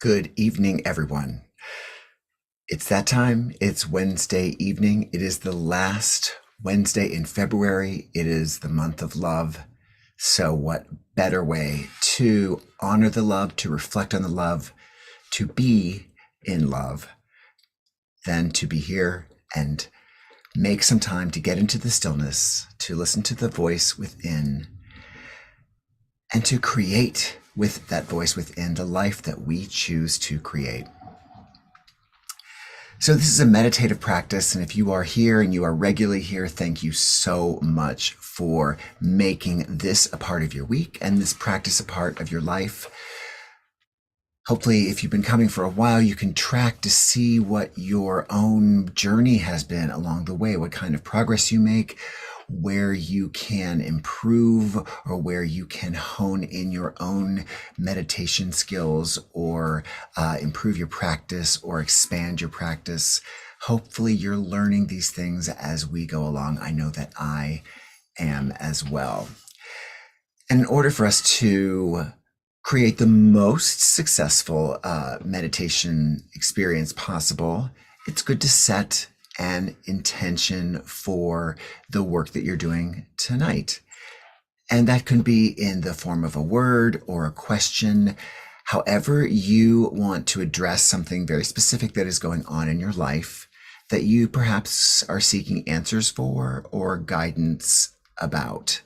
Good evening, everyone. It's that time. It's Wednesday evening. It is the last Wednesday in February. It is the month of love. So, what better way to honor the love, to reflect on the love, to be in love than to be here and make some time to get into the stillness, to listen to the voice within, and to create with that voice within the life that we choose to create. So this is a meditative practice, and if you are here and you are regularly here, thank you so much for making this a part of your week and this practice a part of your life. Hopefully, if you've been coming for a while, you can track to see what your own journey has been along the way, what kind of progress you make, where you can improve or where you can hone in your own meditation skills or improve your practice or expand your practice. Hopefully you're learning these things as we go along. I know that I am as well. And in order for us to create the most successful meditation experience possible, it's good to set an intention for the work that you're doing tonight. And that can be in the form of a word or a question. However you want to address something very specific that is going on in your life that you perhaps are seeking answers for or guidance about.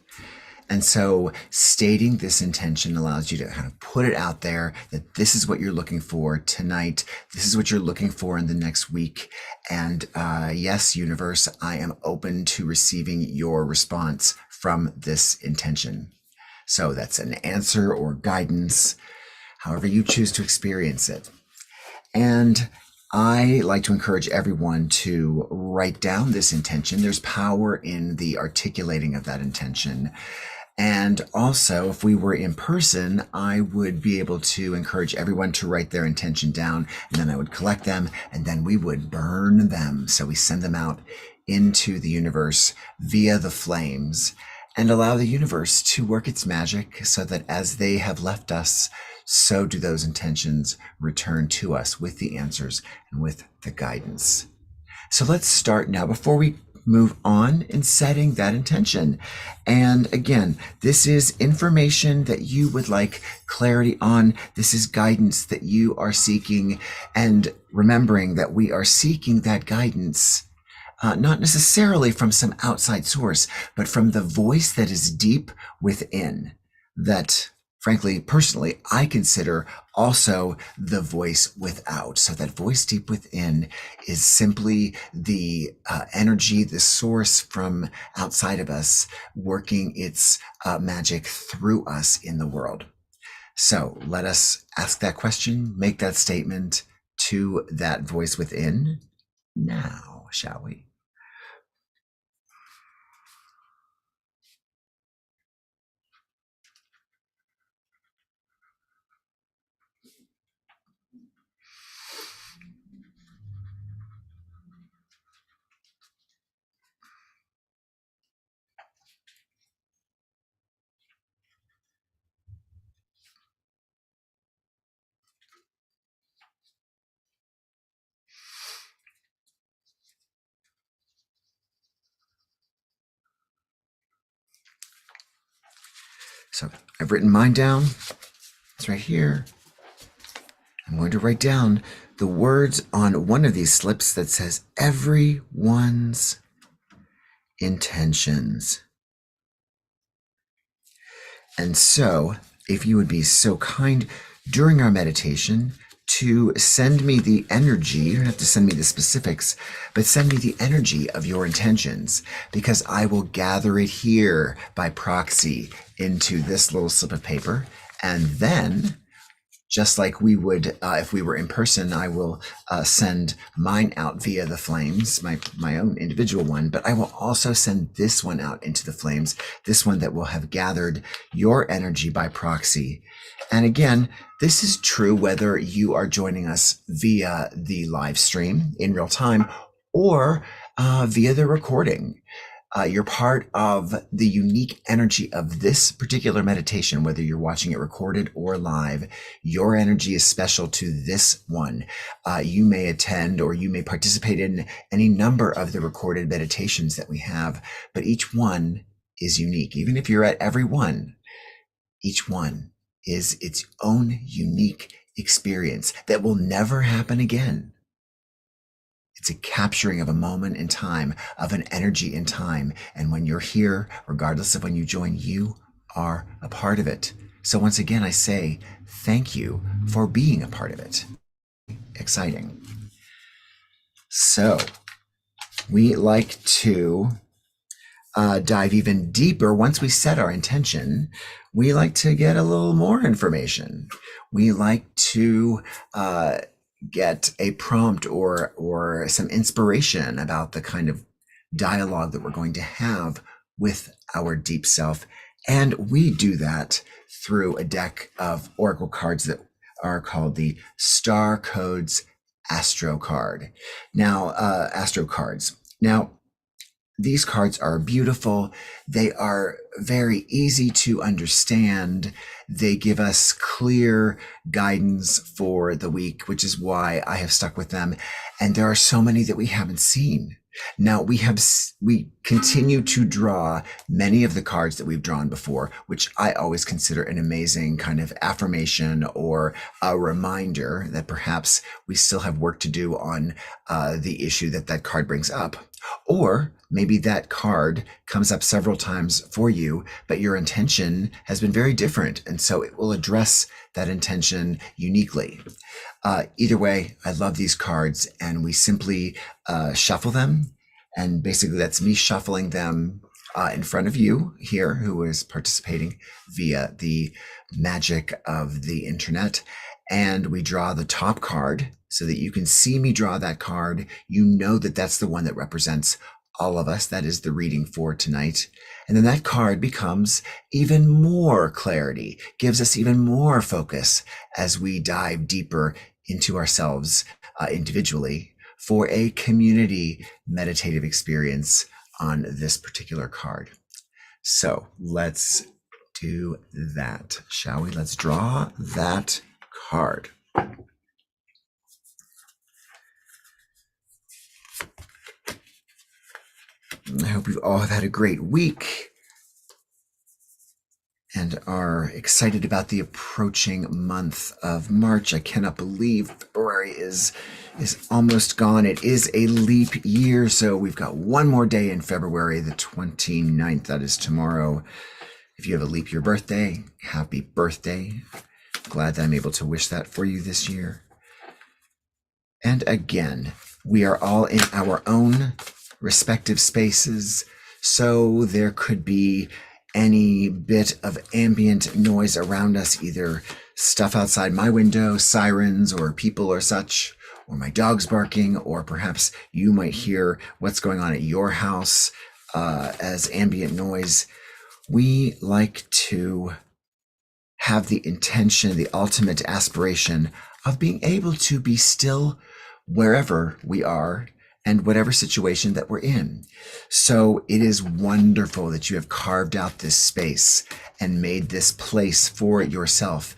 And so stating this intention allows you to kind of put it out there that this is what you're looking for tonight. This is what you're looking for in the next week. And yes, universe, I am open to receiving your response from this intention. So that's an answer or guidance, however you choose to experience it. And I like to encourage everyone to write down this intention. There's power in the articulating of that intention. And also, if we were in person, I would be able to encourage everyone to write their intention down, and then I would collect them, and then we would burn them. So we send them out into the universe via the flames and allow the universe to work its magic so that as they have left us, so do those intentions return to us with the answers and with the guidance. So let's start now before we move on in setting that intention. And again, this is information that you would like clarity on. This is guidance that you are seeking, and remembering that we are seeking that guidance not necessarily from some outside source, but from the voice that is deep within, that frankly, personally, I consider also the voice without. So that voice deep within is simply the energy, the source from outside of us working its magic through us in the world. So let us ask that question, make that statement to that voice within now, shall we? So I've written mine down. It's right here. I'm going to write down the words on one of these slips that says everyone's intentions. And so, if you would be so kind during our meditation to send me the energy, you don't have to send me the specifics, but send me the energy of your intentions, because I will gather it here by proxy into this little slip of paper. And then, just like we would if we were in person, I will send mine out via the flames, my own individual one, but I will also send this one out into the flames, this one that will have gathered your energy by proxy. And again, this is true whether you are joining us via the live stream in real time or via the recording. You're part of the unique energy of this particular meditation, whether you're watching it recorded or live. Your energy is special to this one. You may attend or you may participate in any number of the recorded meditations that we have, but each one is unique. Even if you're at every one, each one is its own unique experience that will never happen again. It's a capturing of a moment in time, of an energy in time. And when you're here, regardless of when you join, you are a part of it. So once again, I say thank you for being a part of it. Exciting. So we like to dive even deeper. Once we set our intention, we like to get a little more information. We like to get a prompt or some inspiration about the kind of dialogue that we're going to have with our deep self. And we do that through a deck of oracle cards that are called the Star Codes Astro card. Now, Astro cards. Now, these cards are beautiful. They are very easy to understand. They give us clear guidance for the week, which is why I have stuck with them. And there are so many that we haven't seen. Now we continue to draw many of the cards that we've drawn before, which I always consider an amazing kind of affirmation or a reminder that perhaps we still have work to do on the issue that card brings up. Or maybe that card comes up several times for you, but your intention has been very different. And so it will address that intention uniquely. Either way, I love these cards, and we simply shuffle them. And basically that's me shuffling them in front of you here, who is participating via the magic of the internet. And we draw the top card so that you can see me draw that card. You know that that's the one that represents all of us. That is the reading for tonight. And then that card becomes even more clarity, gives us even more focus as we dive deeper into ourselves individually for a community meditative experience on this particular card. So let's do that, shall we? Let's draw that card. I hope you've all had a great week and are excited about the approaching month of March. I cannot believe February is almost gone. It is a leap year, so we've got one more day in February, the 29th. That is tomorrow. If you have a leap year birthday, happy birthday. Glad that I'm able to wish that for you this year. And again, we are all in our own respective spaces, so there could be any bit of ambient noise around us, either stuff outside my window, sirens or people or such, or my dog's barking, or perhaps you might hear what's going on at your house as ambient noise. We like to have the intention, the ultimate aspiration of being able to be still wherever we are and whatever situation that we're in. So it is wonderful that you have carved out this space and made this place for yourself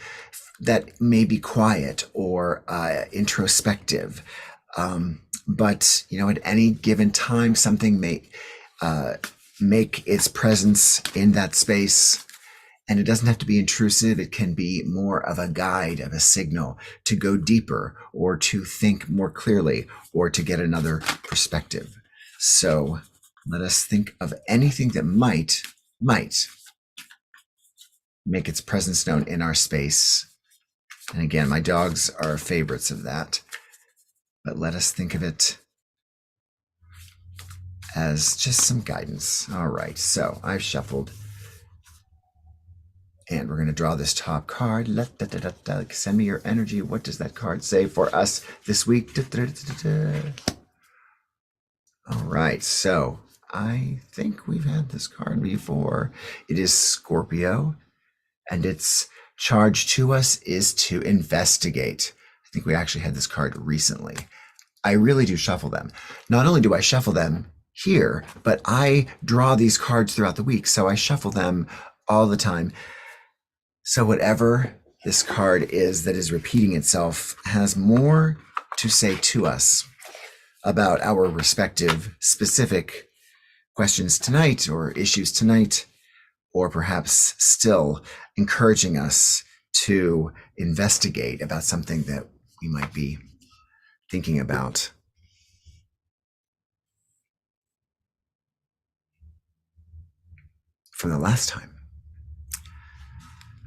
that may be quiet or introspective. But, you know, at any given time, something may make its presence in that space. And it doesn't have to be intrusive. It can be more of a guide, of a signal to go deeper or to think more clearly or to get another perspective. So let us think of anything that might make its presence known in our space. And again, my dogs are favorites of that. But let us think of it as just some guidance. All right, so I've shuffled. And we're going to draw this top card. Send me your energy. What does that card say for us this week? All right, so I think we've had this card before. It is Scorpio, and its charge to us is to investigate. I think we actually had this card recently. I really do shuffle them. Not only do I shuffle them here, but I draw these cards throughout the week, so I shuffle them all the time. So whatever this card is that is repeating itself has more to say to us about our respective specific questions tonight or issues tonight, or perhaps still encouraging us to investigate about something that we might be thinking about. From the last time.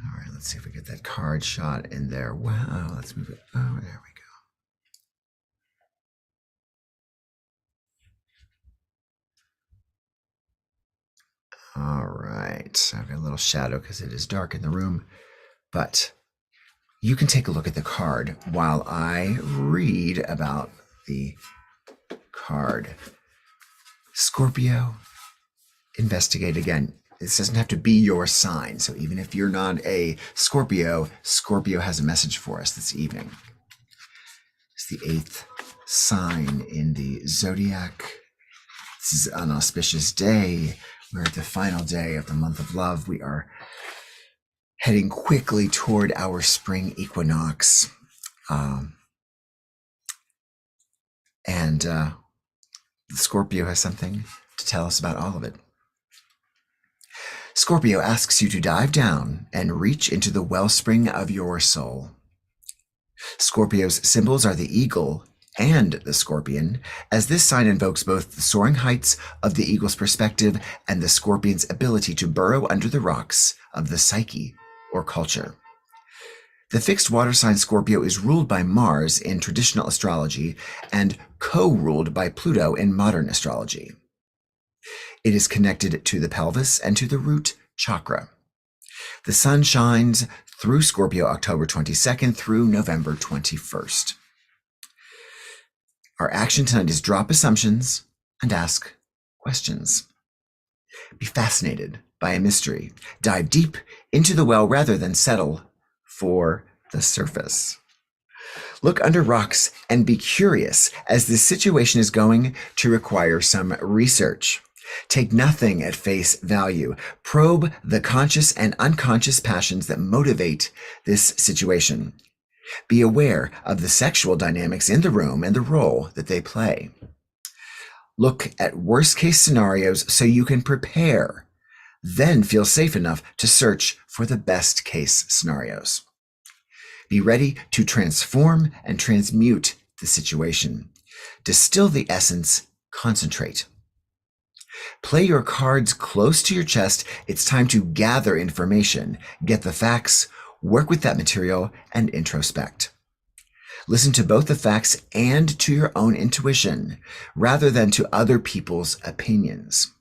All right, let's see if we get that card shot in there. Wow, let's move it. Oh, there we go. All right, I've got a little shadow because it is dark in the room, but you can take a look at the card while I read about the card. Scorpio, investigate again. This doesn't have to be your sign. So even if you're not a Scorpio, Scorpio has a message for us this evening. It's the 8th sign in the zodiac. This is an auspicious day. We're at the final day of the month of love. We are heading quickly toward our spring equinox. And Scorpio has something to tell us about all of it. Scorpio asks you to dive down and reach into the wellspring of your soul. Scorpio's symbols are the eagle and the scorpion, as this sign invokes both the soaring heights of the eagle's perspective and the scorpion's ability to burrow under the rocks of the psyche or culture. The fixed water sign Scorpio is ruled by Mars in traditional astrology and co-ruled by Pluto in modern astrology. It is connected to the pelvis and to the root chakra. The sun shines through Scorpio October 22nd through November 21st. Our action tonight is drop assumptions and ask questions. Be fascinated by a mystery. Dive deep into the well rather than settle for the surface. Look under rocks and be curious, as this situation is going to require some research. Take nothing at face value. Probe the conscious and unconscious passions that motivate this situation. Be aware of the sexual dynamics in the room and the role that they play. Look at worst-case scenarios so you can prepare. Then feel safe enough to search for the best-case scenarios. Be ready to transform and transmute the situation. Distill the essence, concentrate. Play your cards close to your chest. It's time to gather information, get the facts, work with that material, and introspect. Listen to both the facts and to your own intuition, rather than to other people's opinions.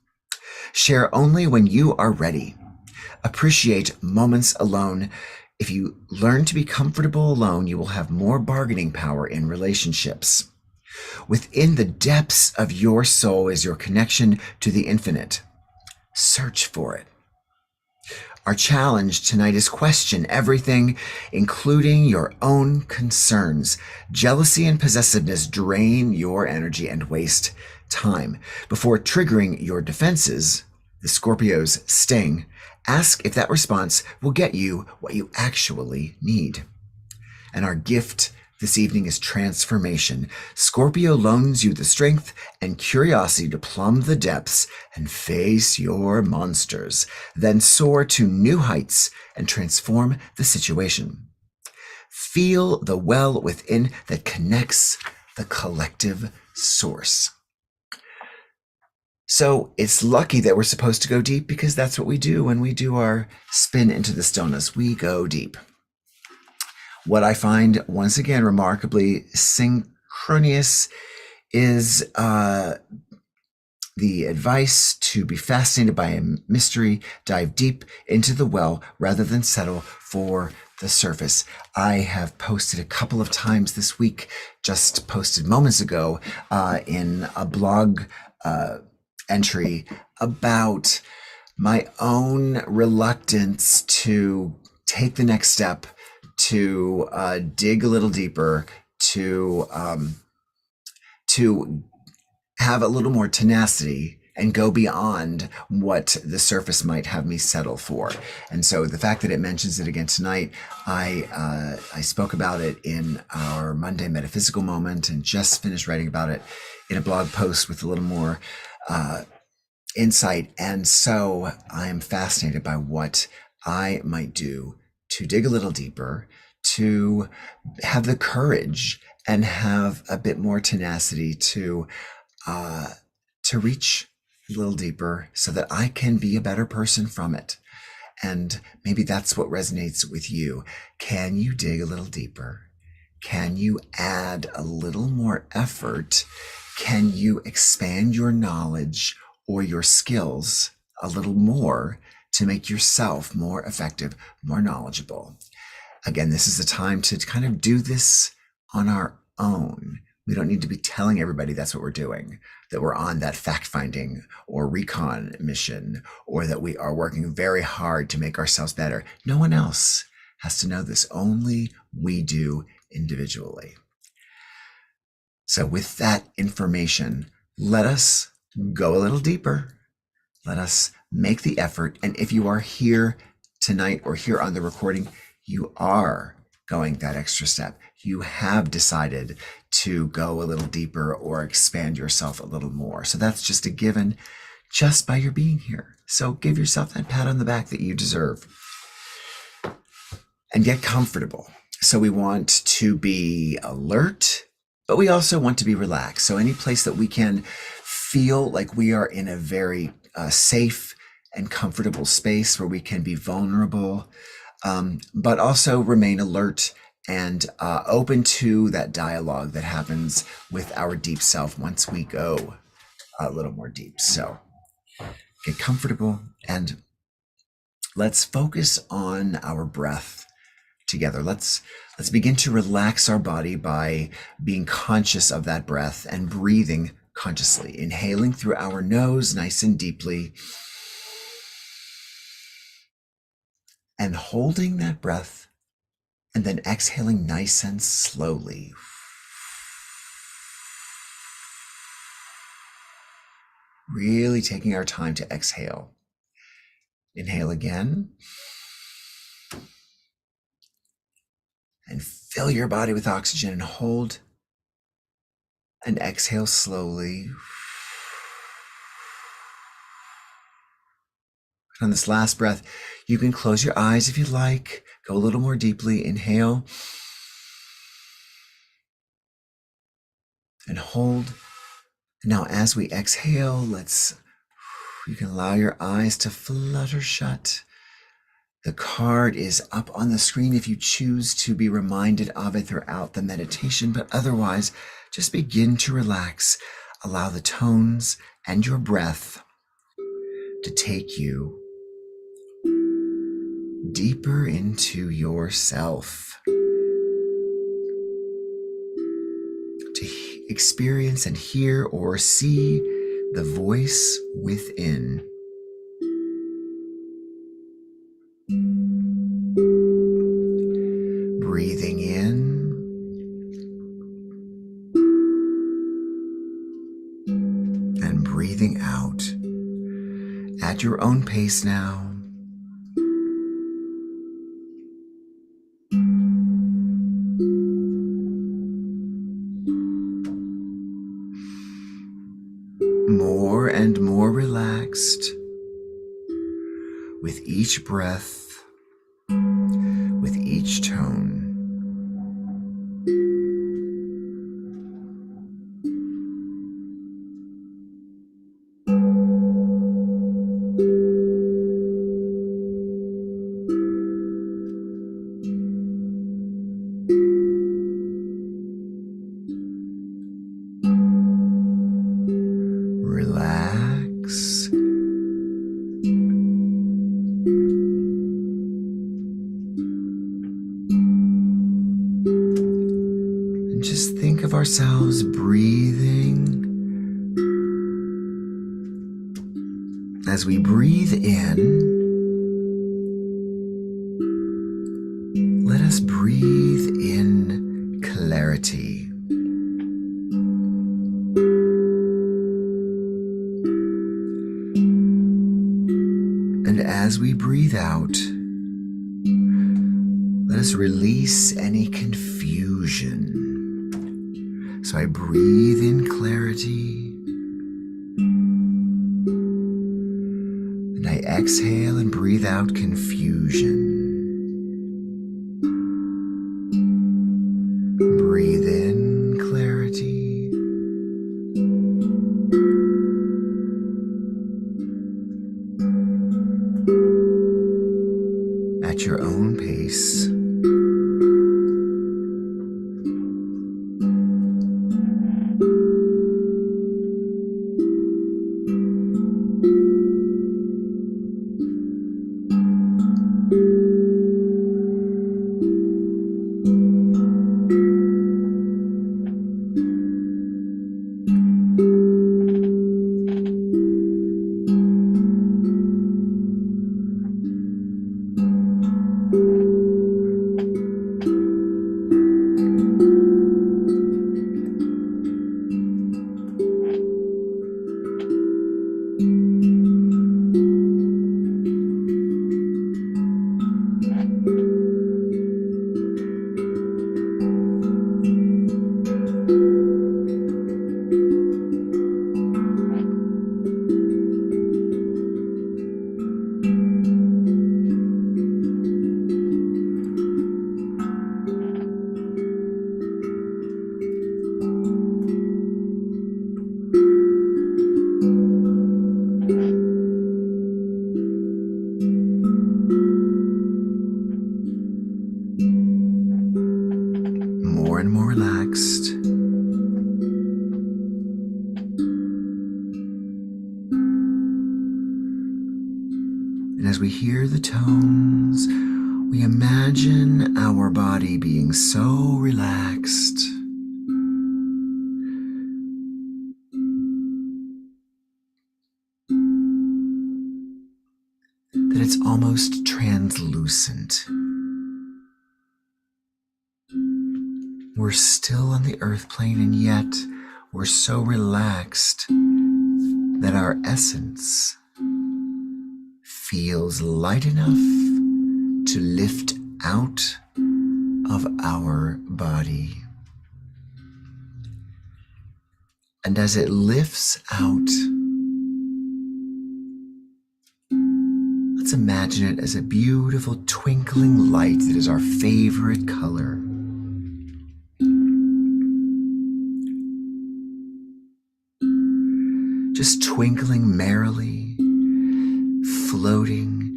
Share only when you are ready. Appreciate moments alone. If you learn to be comfortable alone, you will have more bargaining power in relationships. Within the depths of your soul is your connection to the infinite. Search for it. Our challenge tonight is question everything, including your own concerns. Jealousy and possessiveness drain your energy and waste time. Before triggering your defenses, the Scorpio's sting, ask if that response will get you what you actually need. And our gift this evening is transformation. Scorpio loans you the strength and curiosity to plumb the depths and face your monsters, then soar to new heights and transform the situation. Feel the well within that connects the collective source. So it's lucky that we're supposed to go deep, because that's what we do when we do our spin into the stillness. We go deep. What I find, once again, remarkably synchronous is the advice to be fascinated by a mystery, dive deep into the well rather than settle for the surface. I have posted a couple of times this week, just posted moments ago in a blog entry about my own reluctance to take the next step, to dig a little deeper, to have a little more tenacity and go beyond what the surface might have me settle for. And so the fact that it mentions it again tonight, I spoke about it in our Monday metaphysical moment and just finished writing about it in a blog post with a little more insight. And so I'm fascinated by what I might do to dig a little deeper, to have the courage and have a bit more tenacity to reach a little deeper so that I can be a better person from it. And maybe that's what resonates with you. Can you dig a little deeper? Can you add a little more effort? Can you expand your knowledge or your skills a little more to make yourself more effective, more knowledgeable? Again, this is the time to kind of do this on our own. We don't need to be telling everybody that's what we're doing, that we're on that fact-finding or recon mission, or that we are working very hard to make ourselves better. No one else has to know this. Only we do individually. So with that information, let us go a little deeper. Let us make the effort. And if you are here tonight or here on the recording, you are going that extra step. You have decided to go a little deeper or expand yourself a little more. So that's just a given just by your being here. So give yourself that pat on the back that you deserve and get comfortable. So we want to be alert, but we also want to be relaxed. So any place that we can feel like we are in a very safe and comfortable space where we can be vulnerable, but also remain alert and open to that dialogue that happens with our deep self once we go a little more deep. So get comfortable and let's focus on our breath together. Let's begin to relax our body by being conscious of that breath and breathing consciously, inhaling through our nose nice and deeply and holding that breath, and then exhaling nice and slowly. Really taking our time to exhale. Inhale again. And fill your body with oxygen and hold. And exhale slowly. On this last breath, you can close your eyes if you like. Go a little more deeply. Inhale. And hold. Now, as we exhale, you can allow your eyes to flutter shut. The card is up on the screen if you choose to be reminded of it throughout the meditation, but otherwise, just begin to relax. Allow the tones and your breath to take you deeper into yourself, to experience and hear or see the voice within. Breathing in and breathing out at your own pace now. More and more relaxed with each breath, with each tone. Relax. And just think of ourselves breathing. As we breathe in, let us breathe in clarity. And as we breathe out, let us release any confusion. So I breathe in clarity, and I exhale and breathe out confusion. Breathe in clarity, at your own pace. More and more relaxed. And as we hear the tones, we imagine our body being so relaxed that it's almost translucent. We're still on the earth plane, and yet we're so relaxed that our essence feels light enough to lift out of our body. And as it lifts out, let's imagine it as a beautiful twinkling light that is our favorite color. Just twinkling merrily, floating.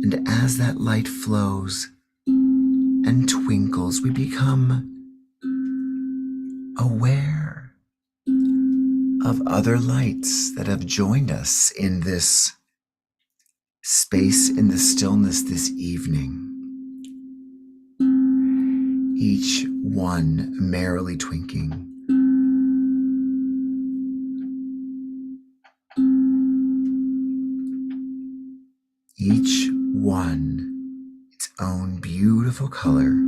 And as that light flows and twinkles, we become aware of other lights that have joined us in this space, in the stillness this evening. Each one merrily twinkling. Each one its own beautiful color.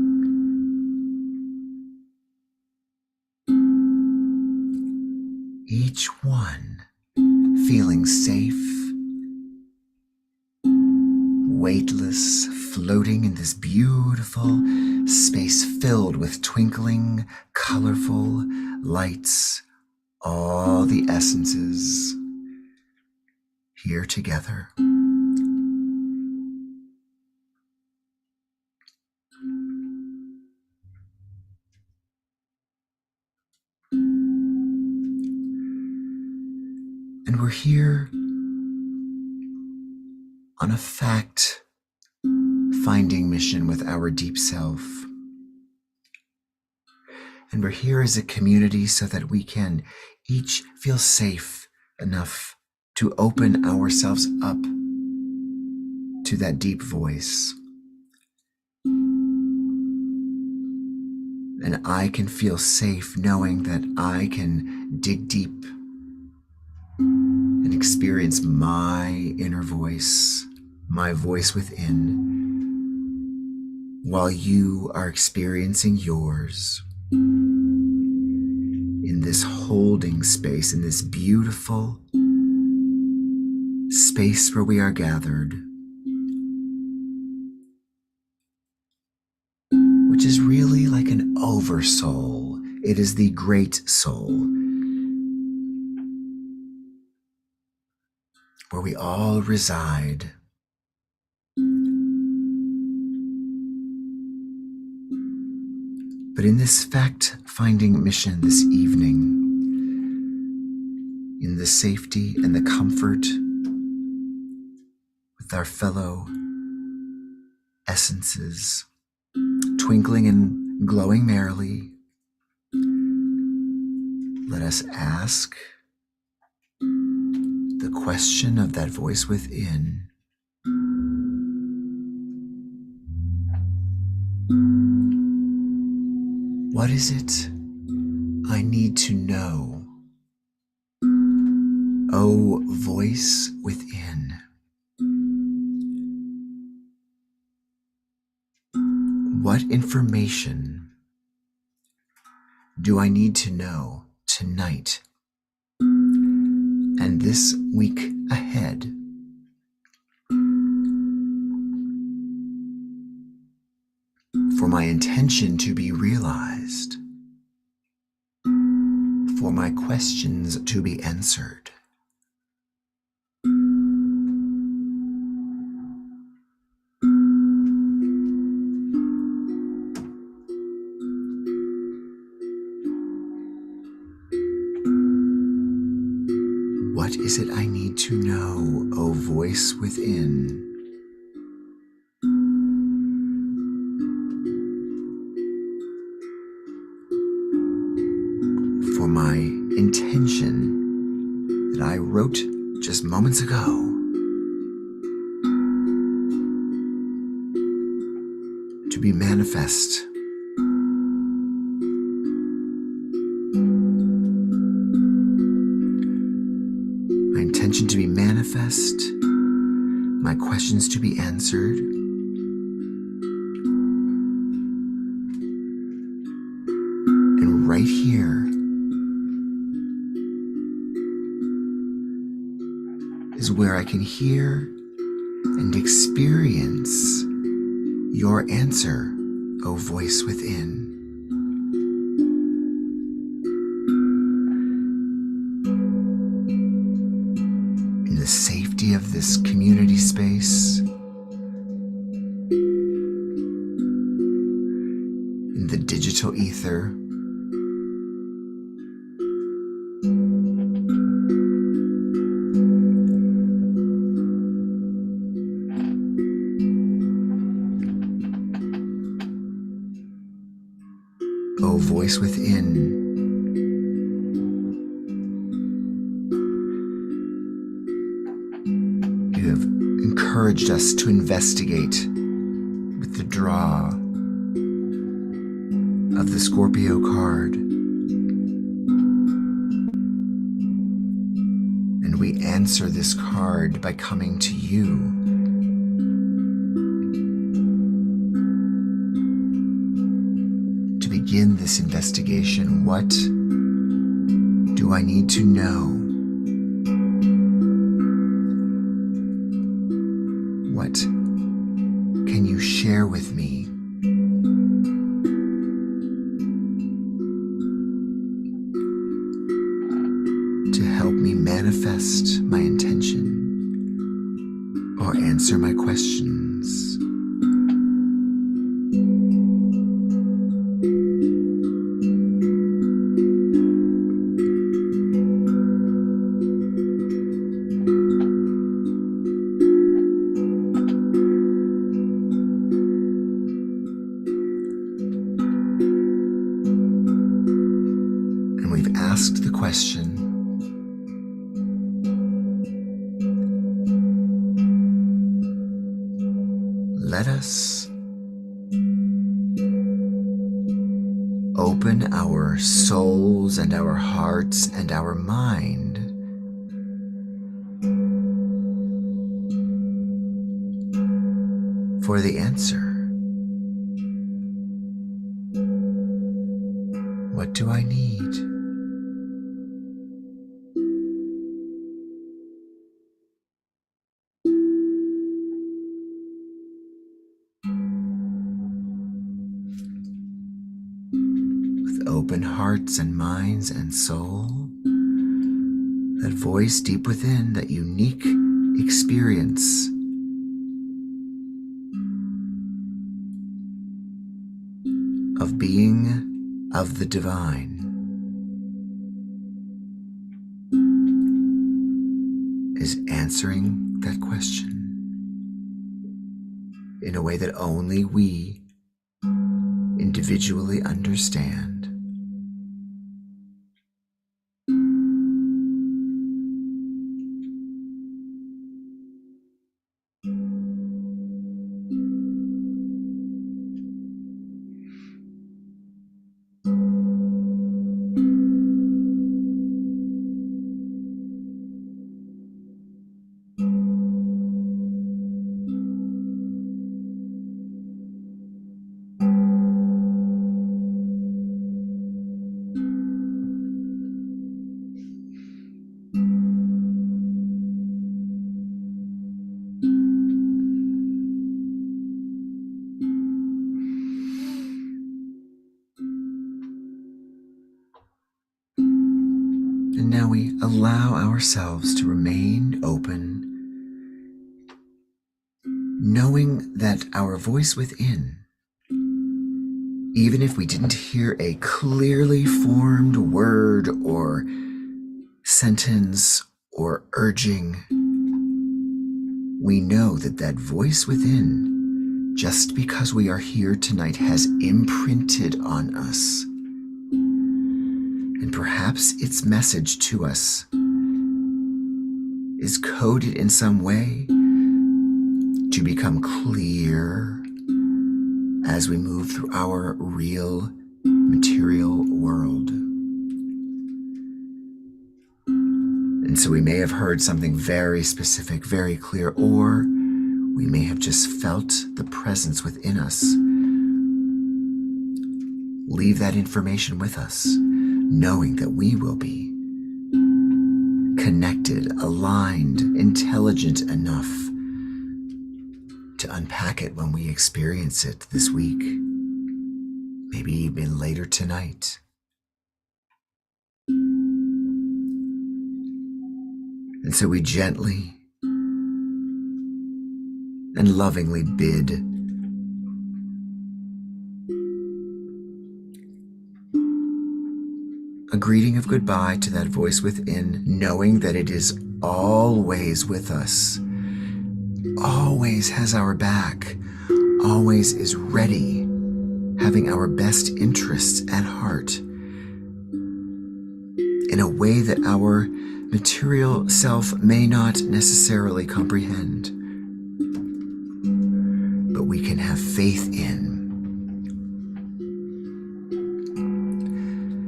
Each one feeling safe, weightless, floating in this beautiful space filled with twinkling, colorful lights, all the essences here together. And we're here on a fact-finding mission with our deep self. And we're here as a community so that we can each feel safe enough to open ourselves up to that deep voice. And I can feel safe knowing that I can dig deep and experience my inner voice, my voice within, while you are experiencing yours in this holding space, in this beautiful space where we are gathered, which is really like an oversoul. It is the great soul, where we all reside. But in this fact-finding mission this evening, in the safety and the comfort with our fellow essences, twinkling and glowing merrily, let us ask the question of that voice within. What is it I need to know, O voice within? What information do I need to know tonight and this week ahead for my intention to be realized, for my questions to be answered? What is it I need to know, O voice within? For my intention that I wrote just moments ago to be manifest. My intention to be manifest, my questions to be answered, and right here is where I can hear and experience your answer, O voice within. In the safety of this community space, in the digital ether, O voice within, you have encouraged us to investigate with the draw of the Scorpio card. And we answer this card by coming to you. Begin this investigation. What do I need to know? What can you share with me? To help me manifest my intention or answer my questions. We've asked the question, let us open our souls and our hearts and our mind for the answer. What do I need? open hearts and minds and soul, that voice deep within, that unique experience of being of the divine, is answering that question in a way that only we individually understand. And now we allow ourselves to remain open, knowing that our voice within, even if we didn't hear a clearly formed word or sentence or urging, we know that that voice within, just because we are here tonight, has imprinted on us. And perhaps its message to us is coded in some way to become clear as we move through our real material world. And so we may have heard something very specific, very clear, or we may have just felt the presence within us. Leave that information with us, knowing that we will be connected, aligned, intelligent enough to unpack it when we experience it this week, maybe even later tonight. And so we gently and lovingly bid a greeting of goodbye to that voice within, knowing that it is always with us, always has our back, always is ready, having our best interests at heart, in a way that our material self may not necessarily comprehend, but we can have faith in.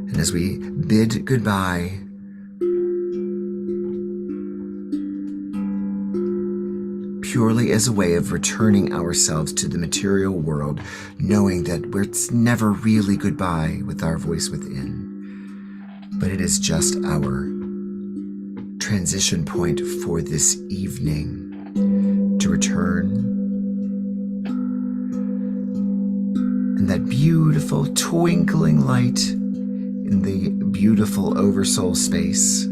And as we bid goodbye, purely as a way of returning ourselves to the material world, knowing that it's never really goodbye with our voice within, but it is just our transition point for this evening to return. And that beautiful twinkling light in the beautiful oversoul space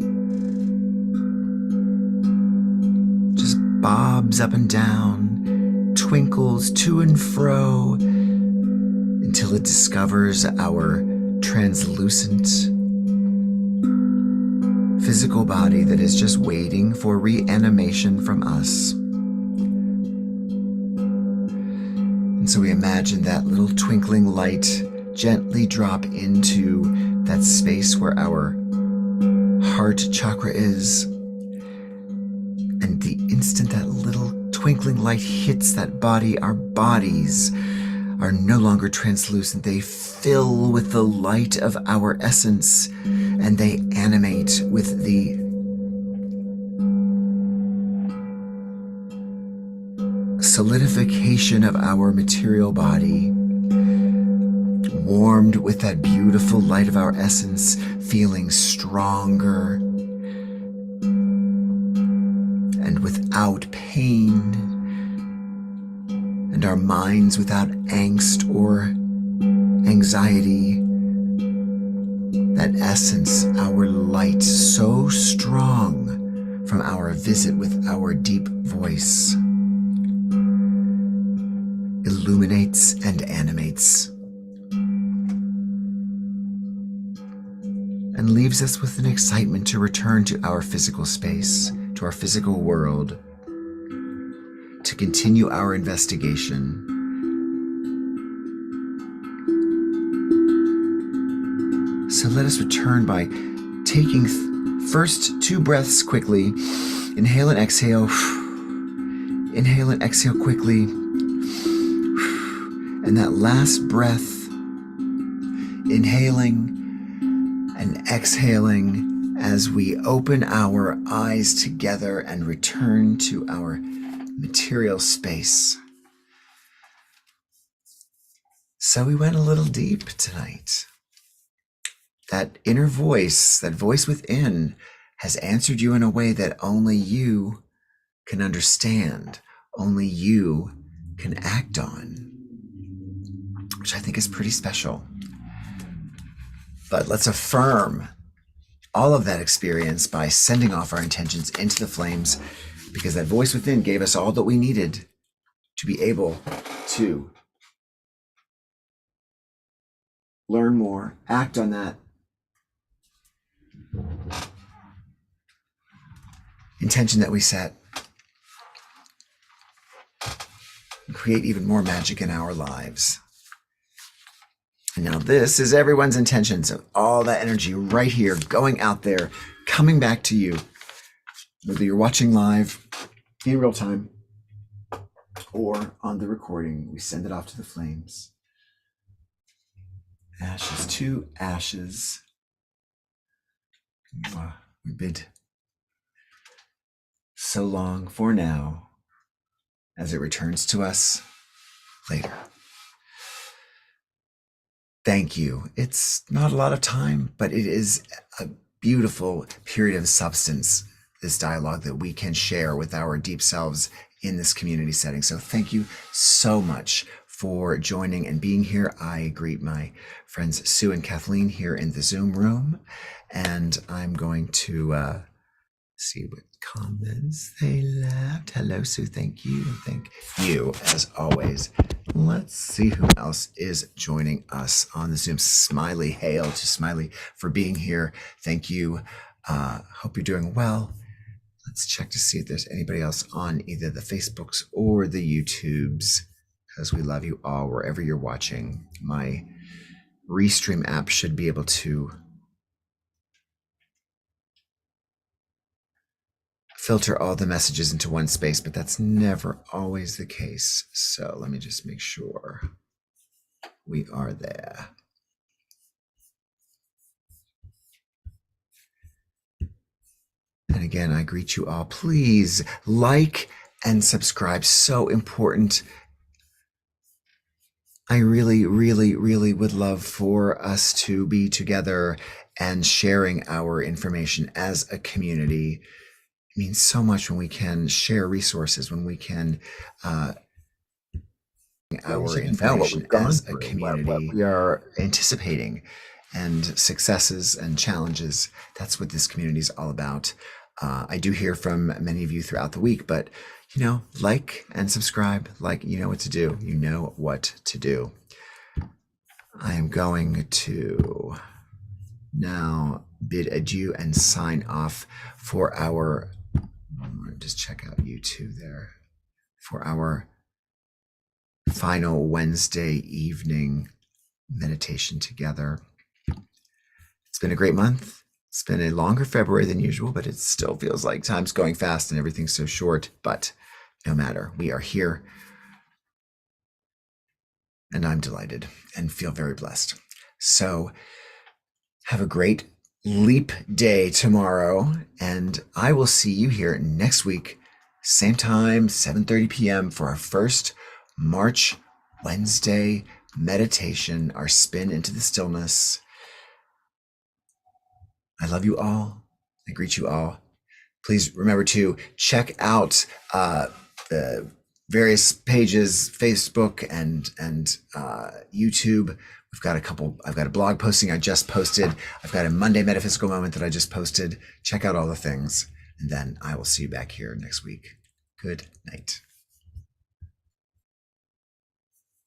just bobs up and down, twinkles to and fro until it discovers our translucent physical body that is just waiting for reanimation from us. And so we imagine that little twinkling light gently drop into that space where our heart chakra is. And the instant that little twinkling light hits that body, our bodies are no longer translucent. They fill with the light of our essence, and they animate with the solidification of our material body, warmed with that beautiful light of our essence, feeling stronger and without pain, and our minds without angst or anxiety, that essence, our light so strong from our visit with our deep voice, illuminates and animates and leaves us with an excitement to return to our physical space, to our physical world, to continue our investigation. So let us return by taking first 2 breaths quickly. Inhale and exhale. Inhale and exhale quickly. And that last breath, inhaling and exhaling as we open our eyes together and return to our material space. So we went a little deep tonight. That inner voice, that voice within, has answered you in a way that only you can understand, only you can act on, which I think is pretty special. But let's affirm all of that experience by sending off our intentions into the flames, because that voice within gave us all that we needed to be able to learn more, act on that intention that we set, and create even more magic in our lives. And now this is everyone's intention. So all that energy right here, going out there, coming back to you, whether you're watching live in real time or on the recording, we send it off to the flames. Ashes to ashes. We bid so long for now as it returns to us later. Thank you. It's not a lot of time, but it is a beautiful period of substance, this dialogue that we can share with our deep selves in this community setting. So thank you so much for joining and being here. I greet my friends Sue and Kathleen here in the Zoom room, and I'm going to see what comments they left. Hello, Sue. Thank you. Thank you, as always. Let's see who else is joining us on the Zoom. Smiley, hail to Smiley for being here. Thank you. Hope you're doing well. Let's check to see if there's anybody else on either the Facebooks or the YouTubes, because we love you all wherever you're watching. My Restream app should be able to filter all the messages into one space, but that's never always the case. So let me just make sure we are there. And again, I greet you all. Please like and subscribe. So important. I really, really, really would love for us to be together and sharing our information as a community. It means so much when we can share resources, when we can our information as a community, what we are anticipating, and successes and challenges. That's what this community is all about. I do hear from many of you throughout the week, but like and subscribe, you know what to do. You know what to do. I am going to now bid adieu and sign off for our, just check out YouTube there, for our final Wednesday evening meditation together. It's been a great month. It's been a longer February than usual, but it still feels like time's going fast and everything's so short. But no matter, we are here. And I'm delighted and feel very blessed. So have a great leap day tomorrow. And I will see you here next week, same time, 7:30 p.m. for our first March Wednesday meditation, our spin into the stillness. I love you all. I greet you all. Please remember to check out the various pages, Facebook and YouTube, I've got a blog posting I just posted. I've got a Monday Metaphysical Moment that I just posted. Check out all the things. And then I will see you back here next week. Good night.